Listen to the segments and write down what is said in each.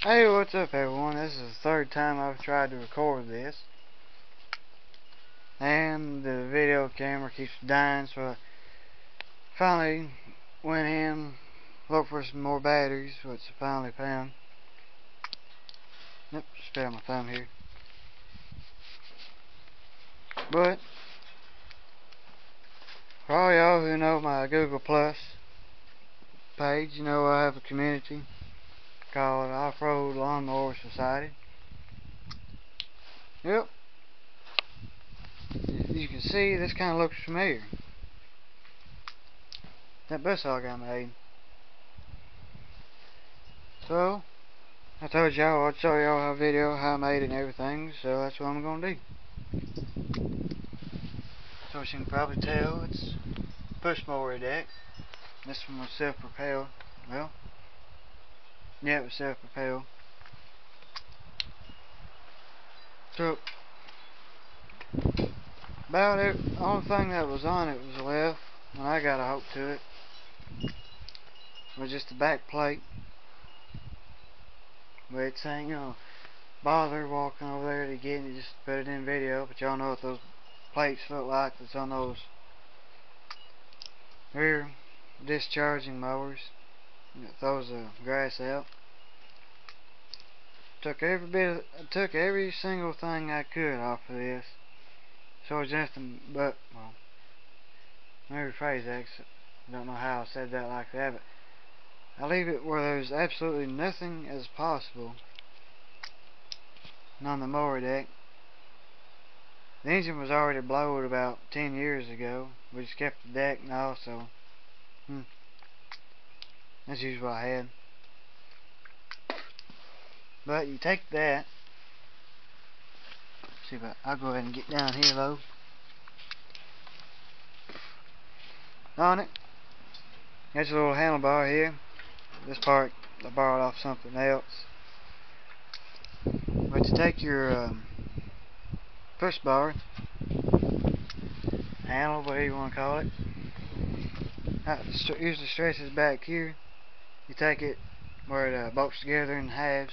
Hey, what's up everyone? This is the third time I've tried to record this, and the video camera keeps dying, so I finally went in, looked for some more batteries, which I finally found. Yep, spit on my thumb here. But, for all y'all who know my Google Plus page, you know I have a community called Off-Road Lawnmower Society. Yep, you can see this kind of looks familiar. That bus hog I made. So, I told y'all I'd show y'all a video how I made it and everything, so that's what I'm gonna do. So as you can probably tell, it's push mower deck. This one was self-propelled. Well, yeah, it was self-propelled. So about it, the only thing that was on it was left when I got a hold to it was just the back plate, which ain't gonna bother walking over there to get it. Just put it in video, but y'all know what those plates look like that's on those rear discharging mowers that throws the grass out. Took every single thing I could off of this, so it's nothing but, well, let me rephrase that, 'cause I don't know how I said that like that, but I leave it where there's absolutely nothing as possible on the mower deck. The engine was already blowed about 10 years ago. We just kept the deck and all, so that's usually what I had. But you take that, see, but I'll go ahead and get down here though. On it, there's a little handlebar here. This part I borrowed off something else. But you take your push bar, handle, whatever you want to call it. Usually stretches back here. You take it where it bolts together in halves.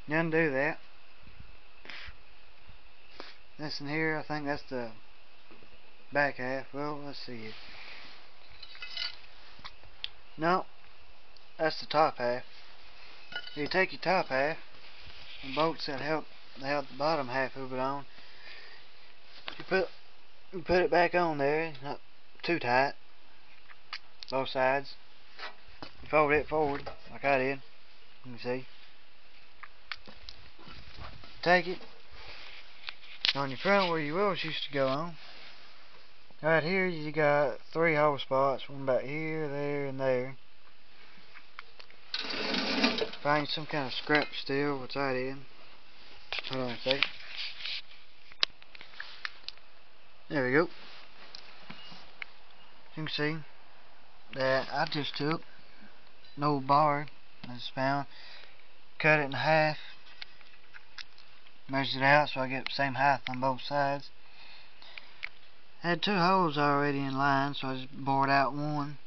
You undo that. This in here, I think that's the back half. Well, let's see here. No, that's the top half. You take your top half, and bolts that held the bottom half of it on. You put it back on there, not too tight, both sides. You fold it forward, like I did. You can see. Take it on your front where your wheels used to go on. Right here you got 3 hole spots, one about here, there, and there. Find some kind of scrap steel, which I did. Hold on a second. There we go. You can see that I just took an old bar I just found, cut it in half, measured it out so I get the same height on both sides. I had 2 holes already in line, so I just bored out one,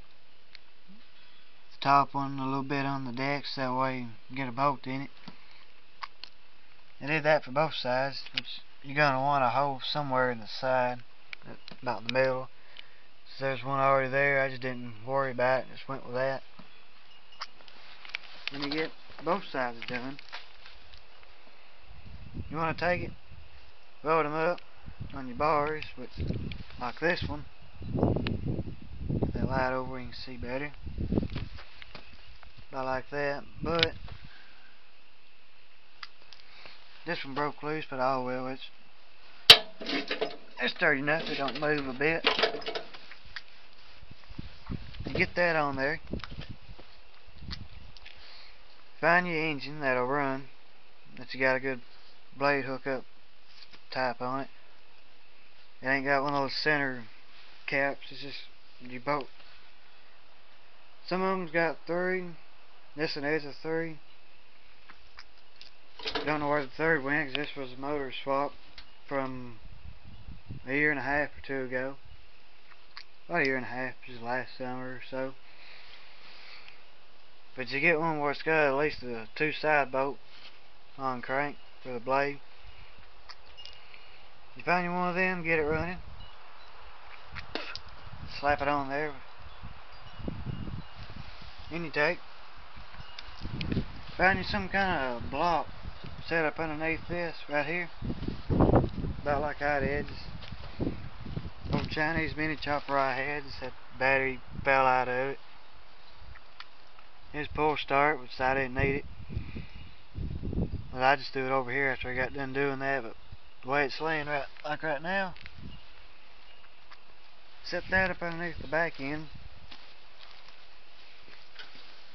the top one a little bit on the deck, so that way you get a bolt in it. I did that for both sides, which you're going to want a hole somewhere in the side, about in the middle. So there's one already there, I just didn't worry about it, just went with that. When you get both sides done, you want to take it, load them up on your bars, which, like this one. Put that light over where you can see better. About like that, but this one broke loose, but oh well, it's sturdy enough, it don't move a bit. You get that on there. Find your engine that'll run, that you got a good blade hookup type on it. It ain't got one of those center caps, it's just you bolt. Some of them's got 3. This one is a 3. Don't know where the 3rd went, 'cause this was a motor swap from a year and a half or 2 ago. About a year and a half, just last summer or so. But you get one where it's got at least a 2-side bolt on crank for the blade. You find you one of them, get it running. Slap it on there. Then you take, find you some kind of block set up underneath this right here, about like that edges. Old Chinese mini chopper I had, just that battery fell out of it. Here's pull start, which I didn't need it. But I just threw it over here after I got done doing that. But the way it's laying right now, set that up underneath the back end,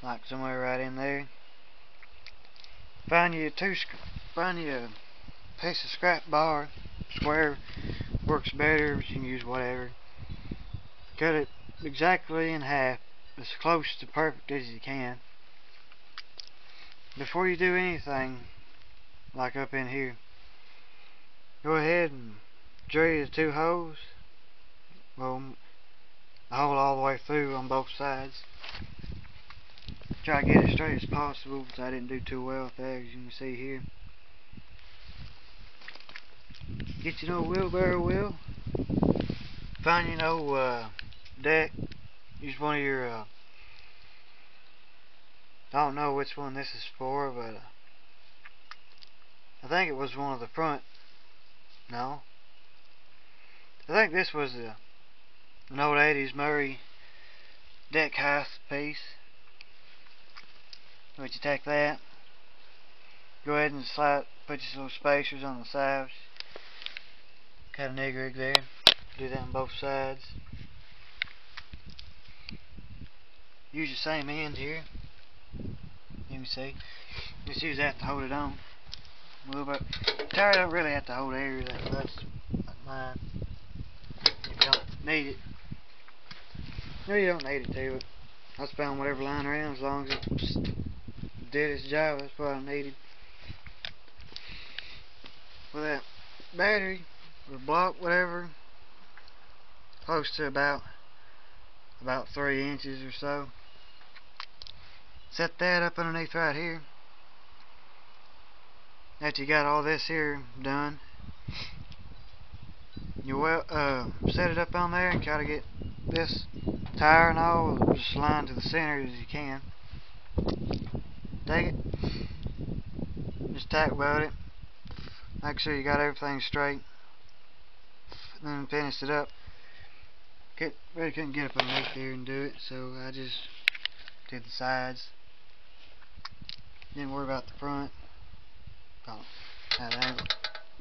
like somewhere right in there. Find you a piece of scrap bar, square works better, but you can use whatever. Cut it exactly in half, as close to perfect as you can. Before you do anything, like up in here, go ahead and drill the 2 holes. Well, a hole all the way through on both sides. Try to get it straight as possible, because I didn't do too well with that, as you can see here. Get your old wheelbarrow wheel. Find your old deck. Use one of your, I don't know which one this is for, but I think it was one of the front. No. I think this was an old 80s Murray deck height piece. But you take that, go ahead and put your little spacers on the sides. Cut a nig rig there. Do that on both sides. Use the same end here. You can see. Just use that to hold it on a little bit. Tire don't really have to hold air that much, like mine. If you don't need it. No, you don't need it to, but I just found whatever lying around, as long as it did its job, that's what I needed. With that battery or block, whatever, close to about 3 inches or so. Set that up underneath right here. After you got all this here done, you set it up on there and try to get this tire and all just lined to the center as you can. Take it, just tack weld it, make sure you got everything straight, then finish it up. Really couldn't get up underneath there and do it, so I just did the sides. Didn't worry about the front. Oh,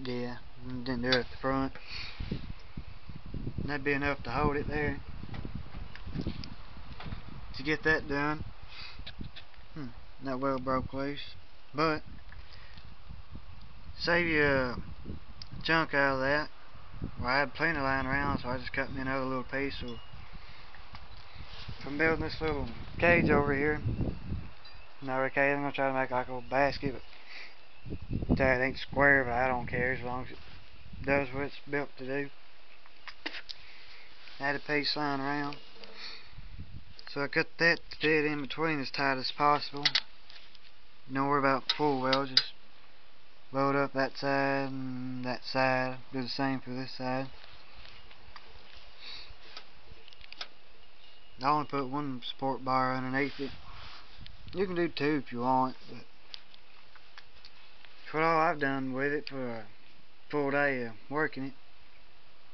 yeah, didn't do it at the front. And that'd be enough to hold it there. To get that done, that weld broke loose, but save you a chunk out of that. Well, I had plenty lying around, so I just cut me another little piece. So from building this little cage over here, another cage, I'm gonna try to make like a little basket. But that ain't square, but I don't care as long as it does what it's built to do. I had a piece lying around, so I cut that to fit in between as tight as possible. Don't worry about full weld, just load up that side and that side. Do the same for this side. I only put one support bar underneath it. You can do 2 if you want, but for all I've done with it for a full day of working it,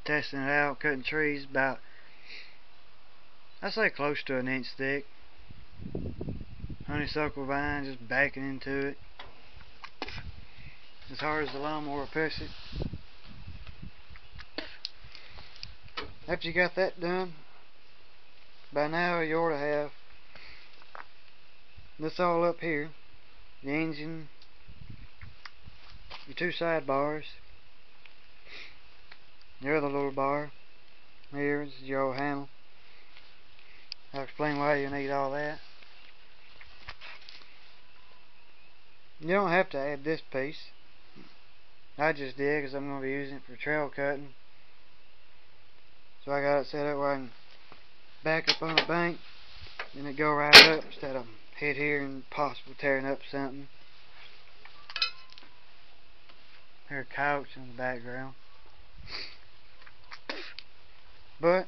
testing it out, cutting trees about, I'd say close to 1 inch thick. Honeysuckle vine, just backing into it as hard as the lawnmower pushes it. After you got that done, by now you ought to have this all up here, the engine, your 2 side bars, your other little bar here is your old handle. I'll explain why you need all that. You don't have to add this piece. I just did because I'm going to be using it for trail cutting. So I got it set up where I can back up on the bank and it go right up instead of hit here and possibly tearing up something. Hear a couch in the background. But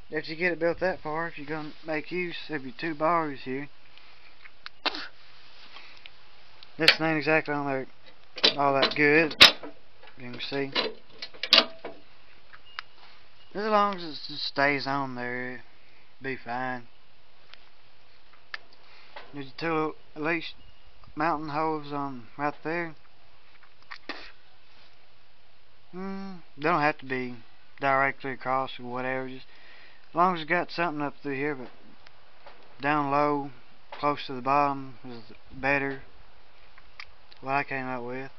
if you get it built that far, if you're going to make use of your two bars here, this ain't exactly on there all that good, you can see. As long as it just stays on there, it'll be fine. There's two at least mounting holes on right there. They don't have to be directly across or whatever, just as long as you got something up through here, but down low, close to the bottom is better. What I came up with.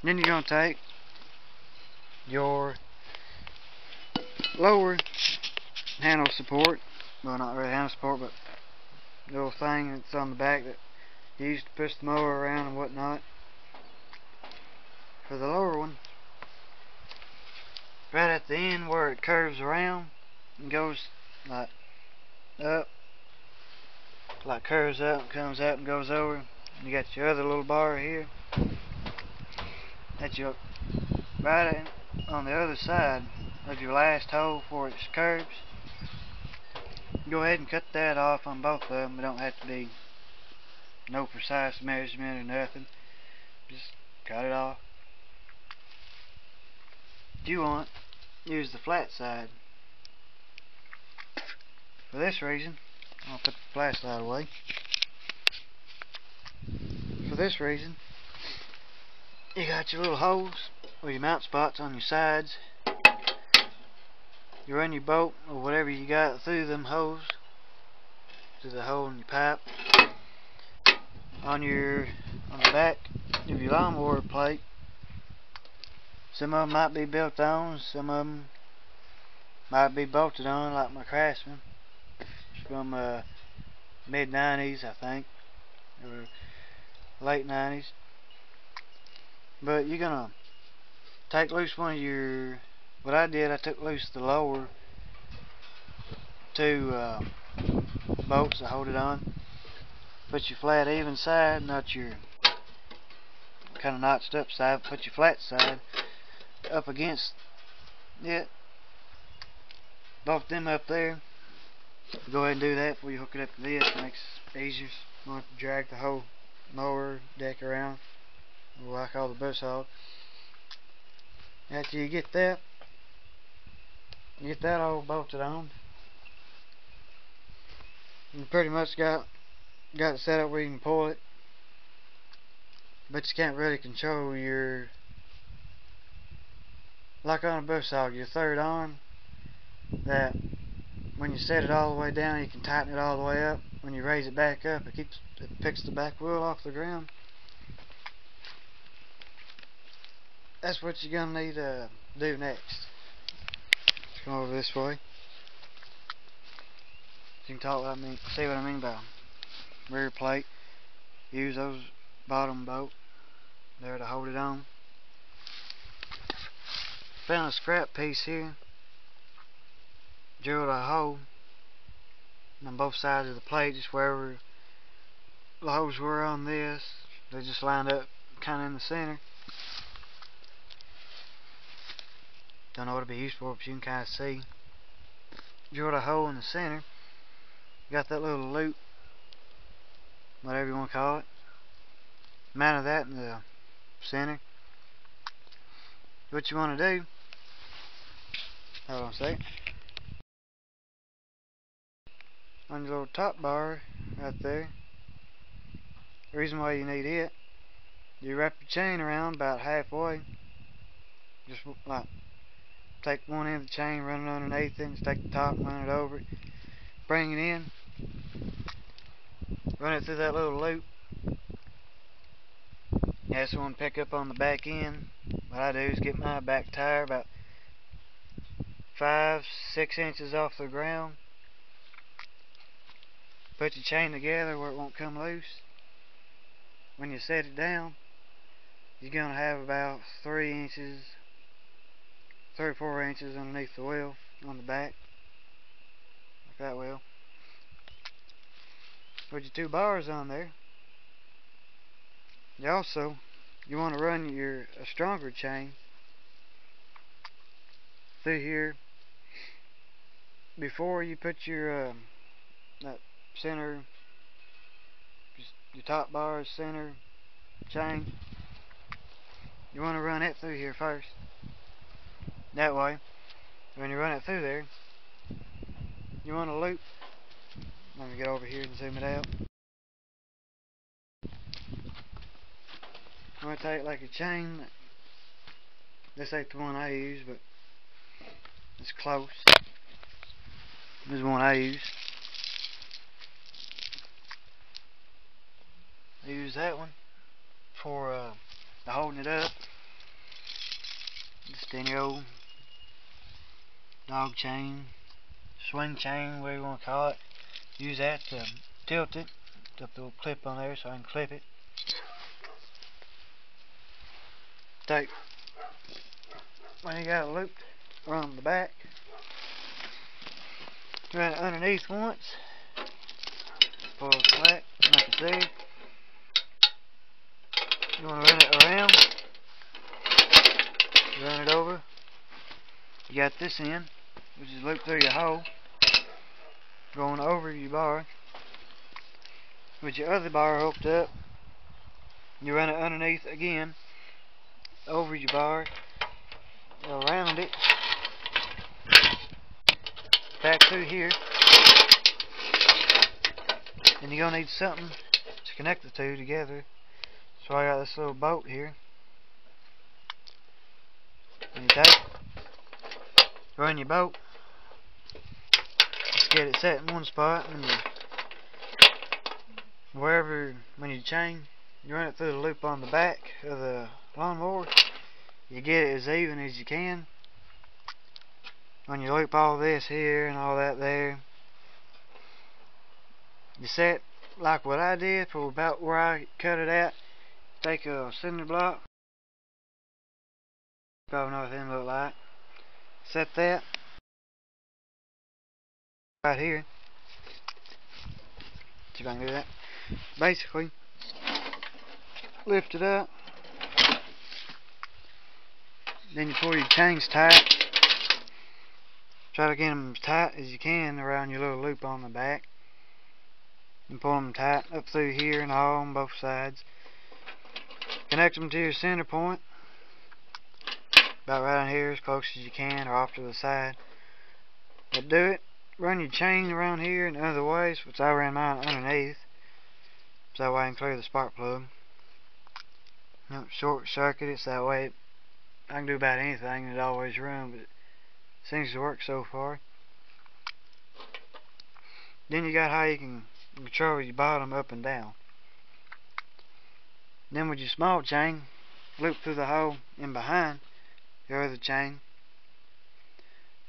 Then you're going to take your lower handle support, well, not really handle support, but the little thing that's on the back that you use to push the mower around and whatnot. For the lower one, right at the end where it curves around and goes like up, like curves up and comes up and goes over. And you got your other little bar here. That's your right on the other side of your last hole before it curves. Go ahead and cut that off on both of them. It don't have to be no precise measurement or nothing. Just cut it off. If you want, use the flat side. For this reason, I'll put the flat side away. For this reason, you got your little holes or your mount spots on your sides. You run your bolt or whatever you got through them holes, through the hole in your pipe. On the back of your lawnmower plate, some of them might be built on, some of them might be bolted on, like my Craftsman from mid-90s, I think, or late 90s. But you're gonna take loose one of your, what I did, I took loose the lower two bolts that hold it on. Put your flat even side, not your kind of notched up side. Put your flat side up against it. Both them up there. Go ahead and do that before you hook it up to this. It makes it easier. You don't have to drag the whole mower deck around, or what I call the bus hog. After you get that all bolted on, you pretty much got it set up where you can pull it, but you can't really control your, like on a bus hog, your third arm, that when you set it all the way down you can tighten it all the way up. When you raise it back up, it picks the back wheel off the ground. That's what you're gonna need to do next. Let's come over this way. You can see what I mean by rear plate. Use those bottom bolts there to hold it on. Found a scrap piece here. Drilled a hole on both sides of the plate, just wherever the holes were on this. They just lined up kind of in the center. Don't know what it'd be used for, but you can kind of see. Drilled a hole in the center. Got that little loop, whatever you want to call it. Mounted that in the center. What you want to do, hold on a second. On your little top bar right there, the reason why you need it, you wrap your chain around about halfway. Just like take one end of the chain, run it underneath it, just take the top and run it over it. Bring it in, run it through that little loop. That's the one pick up on the back end. What I do is get my back tire about 5-6 inches off the ground. Put your chain together where it won't come loose. When you set it down, you're going to have about 3 or 4 inches underneath the wheel on the back, like that wheel. with your 2 bars on there. You want to run a stronger chain through here before you put your that center, your top bar center chain. You want to run it through here first. That way, when you run it through there, you want to loop. Let me get over here and zoom it out. I'm going to take like a chain. This ain't the one I use, but it's close. This is the one I use. I use that one for holding it up. Just any old dog chain, swing chain, whatever you want to call it. Use that to tilt it. Got the little clip on there so I can clip it. Take when you got it looped around the back, run it underneath once, pull it flat like I said. You want to run it around, run it over. You got this end, which is looped through your hole, going over your bar. With your other bar hooked up, you run it underneath again, over your bar, around it, back through here, and you're going to need something to connect the two together. So I got this little bolt here, and you run your bolt, just get it set in one spot, and when you chain, you run it through the loop on the back of the lawnmower. You get it as even as you can. When you loop all this here and all that there, you set like what I did for about where I cut it out. Take a cinder block, probably know what them look like. Set that right here. See if I can do that. Basically, lift it up. Then you pull your chains tight. Try to get them as tight as you can around your little loop on the back. And pull them tight up through here and all on both sides. Connect them to your center point. About right here as close as you can or off to the side. But do it. Run your chain around here and other ways, which I ran mine underneath. So that way I can clear the spark plug. Short circuit it so that way I can do about anything and it always runs, but it seems to work so far. Then you got how you can control your bottom up and down. Then with your small chain, loop through the hole in behind your other chain.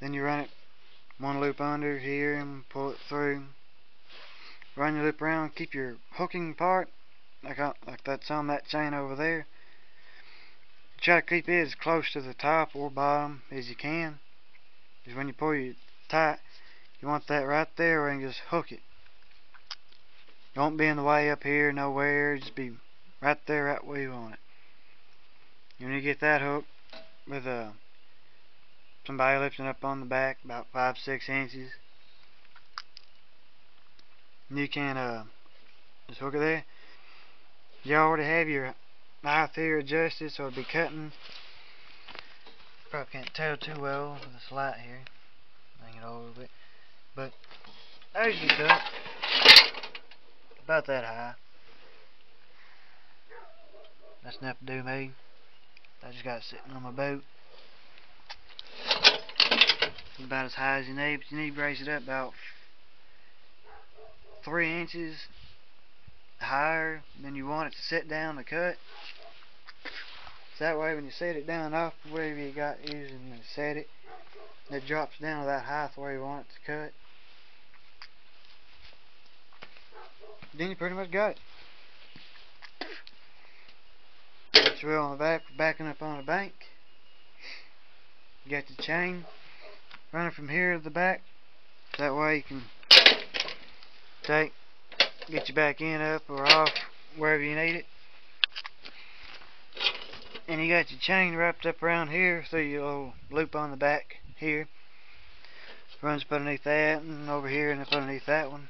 Then you run it one loop under here and pull it through. Run your loop around, keep your hooking part like that's on that chain over there. Try to keep it as close to the top or bottom as you can. Because when you pull it tight, you want that right there where you can just hook it. Don't be in the way up here nowhere, just be right there right where you want it. And when you get that hooked with somebody lifting up on the back about 5-6 inches, you can just hook it there. You already have your knife here adjusted so it'll be cutting. Probably can't tell too well with this light here. Bring it over a little bit. But I usually cut about that high. That's enough to do me. I just got it sitting on my boat. About as high as you need, but you need to raise it up about 3 inches higher than you want it to sit down to cut. So that way when you set it down off whatever you got using to set it, it drops down to that height where you want it to cut. Then you pretty much got it. Got your wheel on the back for backing up on the bank. You got the chain running from here to the back. That way you can take get your back end up or off wherever you need it. And you got your chain wrapped up around here through your little loop on the back here. Runs up underneath that and over here and up underneath that one.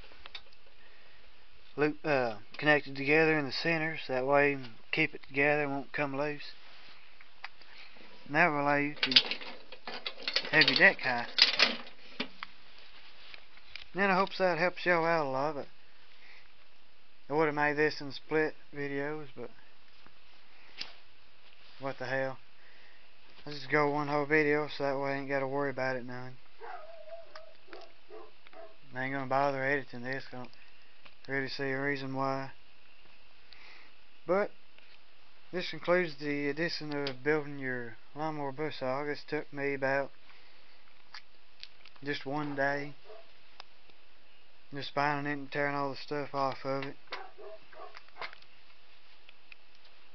Loop connected together in the center, so that way you can keep it together and won't come loose. And that will allow you to have your deck high. And I hope that helps y'all out a lot. But I would have made this in split videos, but what the hell. Let's just go one whole video so that way I ain't got to worry about it none. I ain't gonna bother editing this. I don't really see a reason why. But this concludes the edition of building your lawnmower bush hog. This took me about just one day. Just finding it and tearing all the stuff off of it.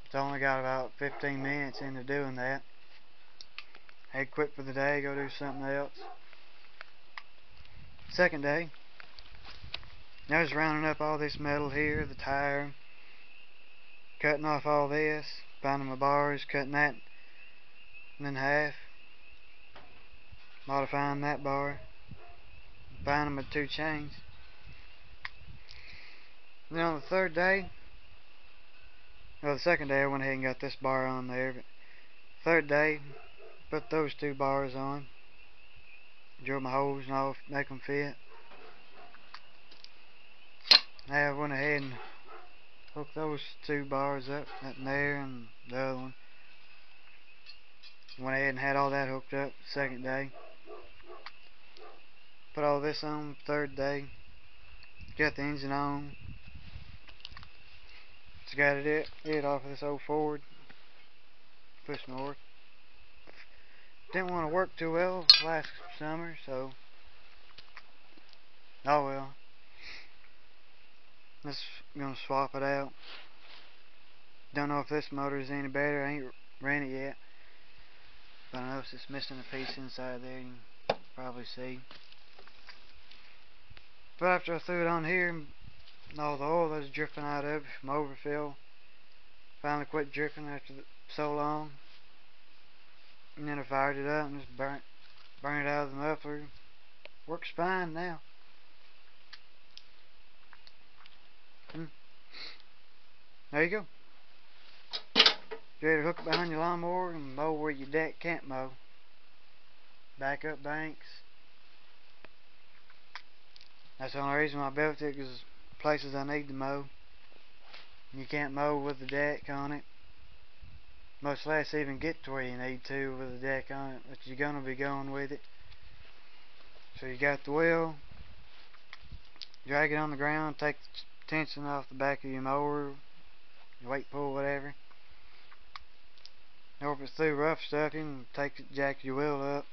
It's only got about 15 minutes into doing that. I had quit for the day, go do something else. Second day, I was rounding up all this metal here, the tire, cutting off all this, finding my bars, cutting that in half, modifying that bar, binding them with 2 chains. And then on the third day, well, the second day I went ahead and got this bar on there, but third day, put those 2 bars on, drill my holes and all, make them fit. Now I went ahead and hooked those 2 bars up, that in there and the other one. Went ahead and had all that hooked up the second day. Put all this on third day. Got the engine on. Just got it off of this old Ford. Push north. Didn't want to work too well last summer, so oh well. Just gonna swap it out. Don't know if this motor is any better. I ain't ran it yet. But I noticed it's missing a piece inside there. You can probably see. But after I threw it on here, all the oil that was dripping out of it from overfill finally quit dripping after so long. And then I fired it up and just burnt it out of the muffler. Works fine now. There you go. You ready to hook it behind your lawnmower and mow where your deck can't mow. Back up banks. That's the only reason why I built it, because places I need to mow. You can't mow with the deck on it. Much less even get to where you need to with the deck on it, but you're gonna be going with it. So you got the wheel, drag it on the ground, take the tension off the back of your mower, your weight pull, whatever. Or if it's through rough stuff, you can jack your wheel up,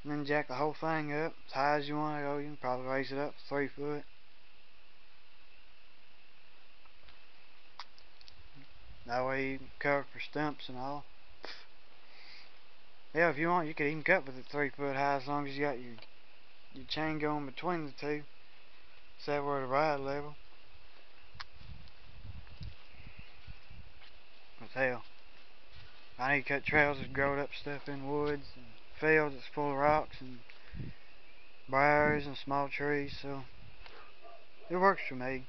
and then jack the whole thing up as high as you want to go. You can probably raise it up 3 foot. That way you can cover for stumps and all. Yeah, if you want, you could even cut with it 3 foot high, as long as you got your chain going between the two. So that we're at a ride level. But hell, I need to cut trails that's growed up stuff in woods and fields that's full of rocks and briars and small trees, so it works for me.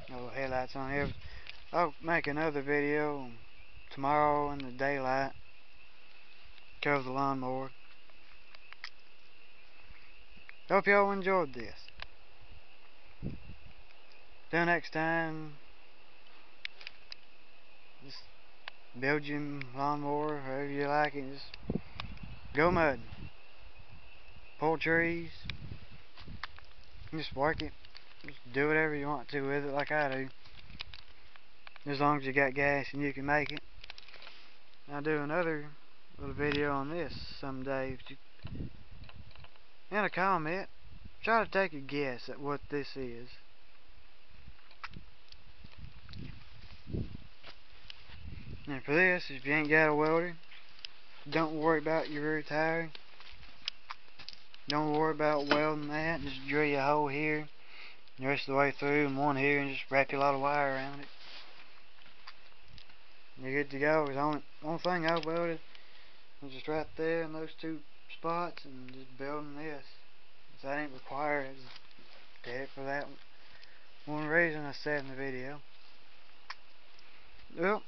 No headlights on here. I'll make another video tomorrow in the daylight. Cover the lawnmower. Hope y'all enjoyed this. Till next time, just build your lawnmower however you like it. Just go mudding. Pull trees. Just work it. Just do whatever you want to with it, like I do. As long as you got gas and you can make it. I'll do another little video on this someday. If you, in a comment, try to take a guess at what this is. And for this, if you ain't got a welder, don't worry about your rear tire. Don't worry about welding that. Just drill your hole here, the rest of the way through, and one here, and just wrap your lot of wire around it. You're good to go. The only thing I welded was just right there in those two spots, and just building this. So that ain't required. I just did it for that one reason I said in the video. Well,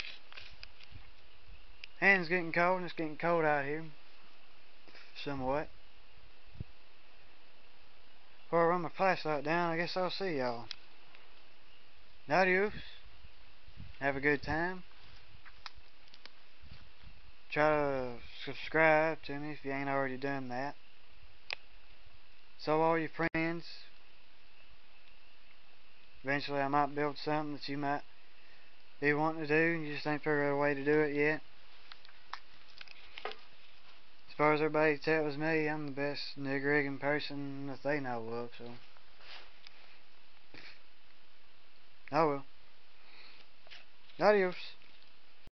hand's getting cold, and it's getting cold out here. Somewhat. Before I run my flashlight down, I guess I'll see y'all. Adios. Have a good time. Try to subscribe to me if you ain't already done that. So all your friends. Eventually I might build something that you might be wanting to do and you just ain't figured out a way to do it yet. As far as everybody tells me, I'm the best nig rigging person that they know of, so. Oh well. Adios.